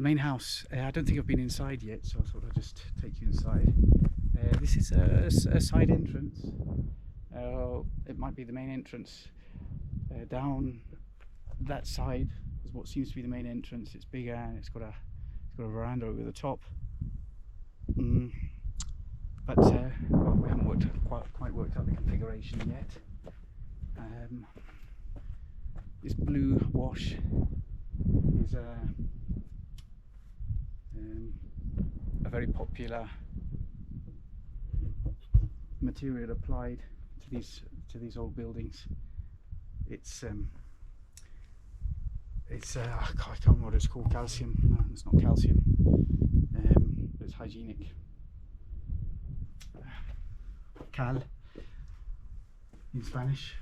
the main house. I don't think I've been inside yet, so I thought I'd just take you inside. This is a side entrance. It might be the main entrance. Down that side is what seems to be the main entrance. It's bigger and it's got a veranda over the top. But well, we haven't quite worked out the configuration yet. This blue wash is a very popular material applied to these old buildings. It's I can't remember what it's called. Calcium? No, it's not calcium. But it's hygienic. Cal in Spanish.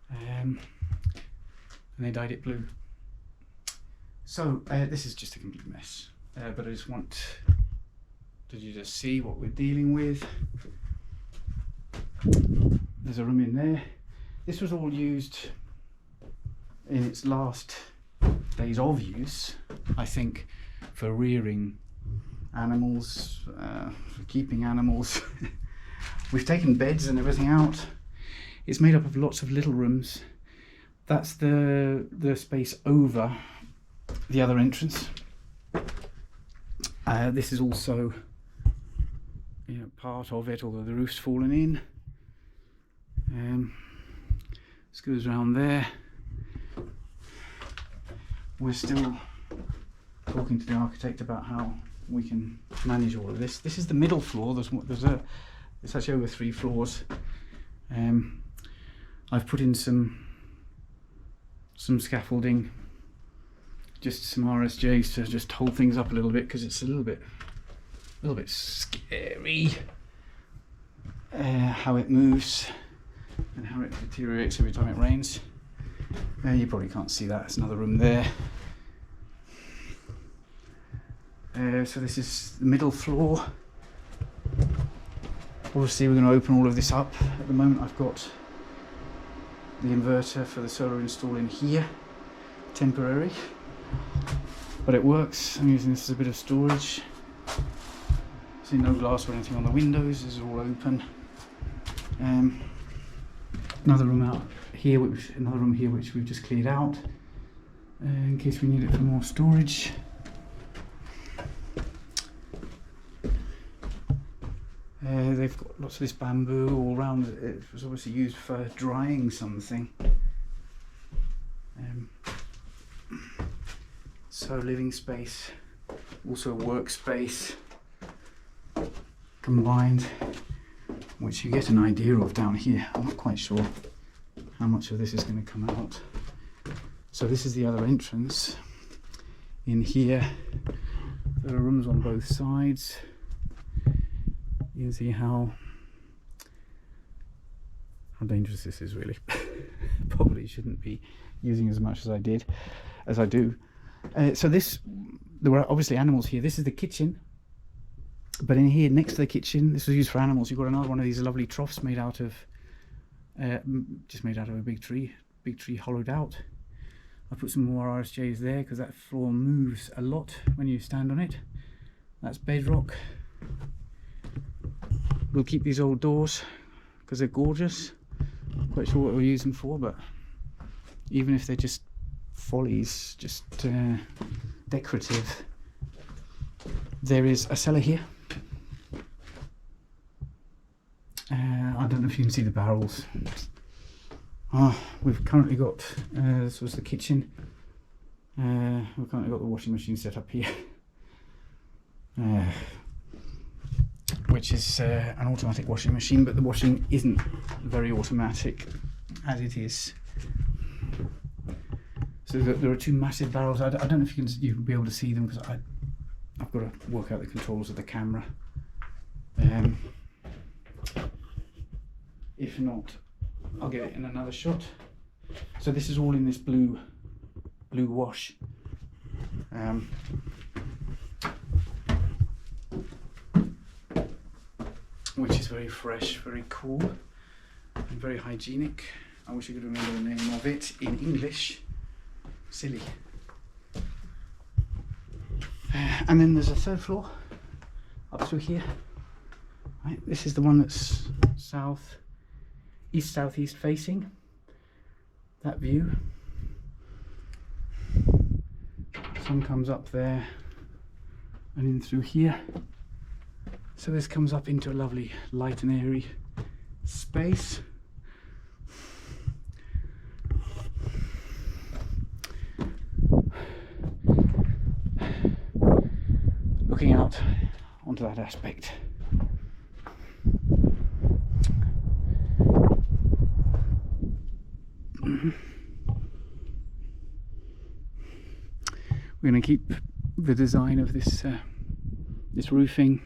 And they dyed it blue. So this is just a complete mess. But I just want you to see what we're dealing with. There's a room in there. This was all used in its last days of use, I think, for rearing animals, for keeping animals. We've taken beds and everything out. It's made up of lots of little rooms. That's the space over the other entrance. This is also, you know, part of it, although the roof's fallen in. This goes around there. We're still talking to the architect about how we can manage all of this. This is the middle floor. It's actually over 3 floors. I've put in some scaffolding, just some RSJs to just hold things up a little bit, because it's a little bit scary how it moves and how it deteriorates every time it rains. You probably can't see that. There's another room there. So this is the middle floor. Obviously we're going to open all of this up. At the moment I've got the inverter for the solar install in here, temporary, but it works. I'm using this as a bit of storage. See, no glass or anything on the windows. This is all open. Another room out here, another room here which we've just cleared out in case we need it for more storage. They've got lots of this bamboo all around. It was obviously used for drying something. So living space, also workspace combined, which you get an idea of down here. I'm not quite sure how much of this is going to come out. So this is the other entrance. In here there are rooms on both sides. You can see how dangerous this is, really. Probably shouldn't be using as much as I do. So there were obviously animals here. This is the kitchen, but in here next to the kitchen, this was used for animals. You've got another one of these lovely troughs made out of just made out of a big tree hollowed out. I put some more RSJs there because that floor moves a lot when you stand on it. That's bedrock. We'll keep these old doors because they're gorgeous. Not quite sure what we'll use them for, but even if they're just follies, just decorative. There is a cellar here. I don't know if you can see the barrels. We've currently got, this was the kitchen. We've currently got the washing machine set up here. Which is an automatic washing machine, but the washing isn't very automatic as it is. So there are 2 massive barrels. I don't know if you can be able to see them because I've got to work out the controls of the camera. If not, I'll get it in another shot. So this is all in this blue wash. Which is very fresh, very cool, and very hygienic. I wish I could remember the name of it in English. Silly. And then there's a third floor up through here. Right, this is the one that's southeast facing. That view. Sun comes up there and in through here. So this comes up into a lovely light and airy space. Looking out onto that aspect. We're going to keep the design of this this roofing,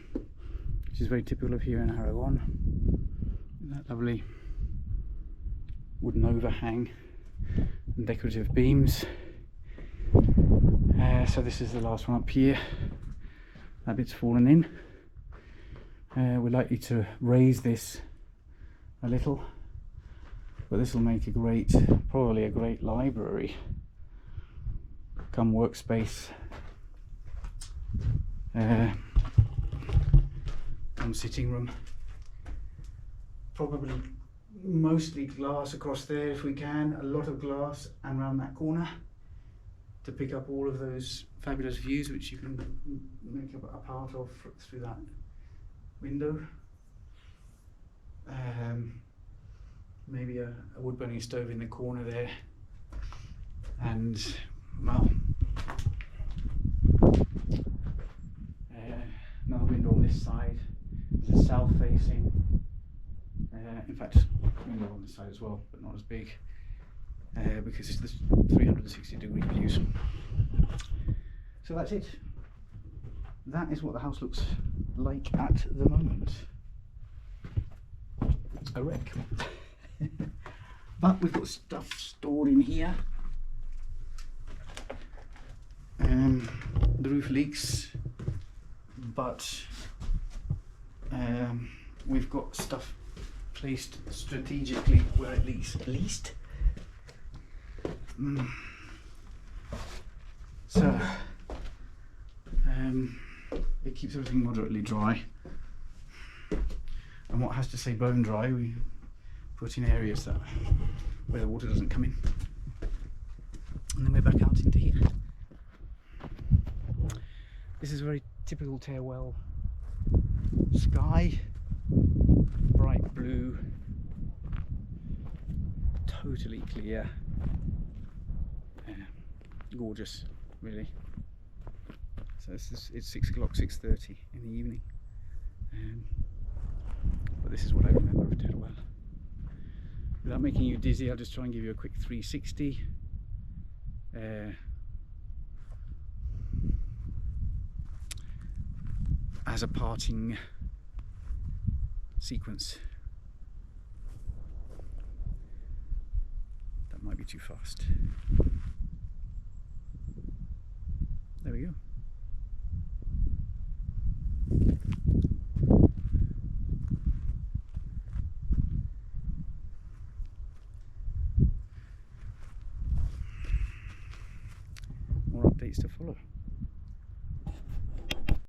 which is very typical of here in Aragon. That lovely wooden overhang and decorative beams. So this is the last one up here. That bit's fallen in. We're likely to raise this a little, but this will make a great, probably a great library come workspace, come sitting room. Probably mostly glass across there if we can, a lot of glass, and around that corner to pick up all of those fabulous views which you can make a part of through that window. Maybe a wood burning stove in the corner there, and well, another window on this side. There's a south facing, in fact, window on this side as well, but not as big, because it's the 360-degree views. So that's it. That is what the house looks like at the moment. A wreck. But we've got stuff stored in here. The roof leaks, but we've got stuff placed strategically where it leaks least. So it keeps everything moderately dry, and what has to say bone dry we put in areas that where the water doesn't come in, and then we're back out into here. This is a very typical Teruel sky, bright blue, totally clear, gorgeous really. So it's 6 o'clock, 6:30 in the evening, but this is what I remember of Teruel. Without making you dizzy, I'll just try and give you a quick 360. As a parting sequence. That might be too fast. There we go. More updates to follow.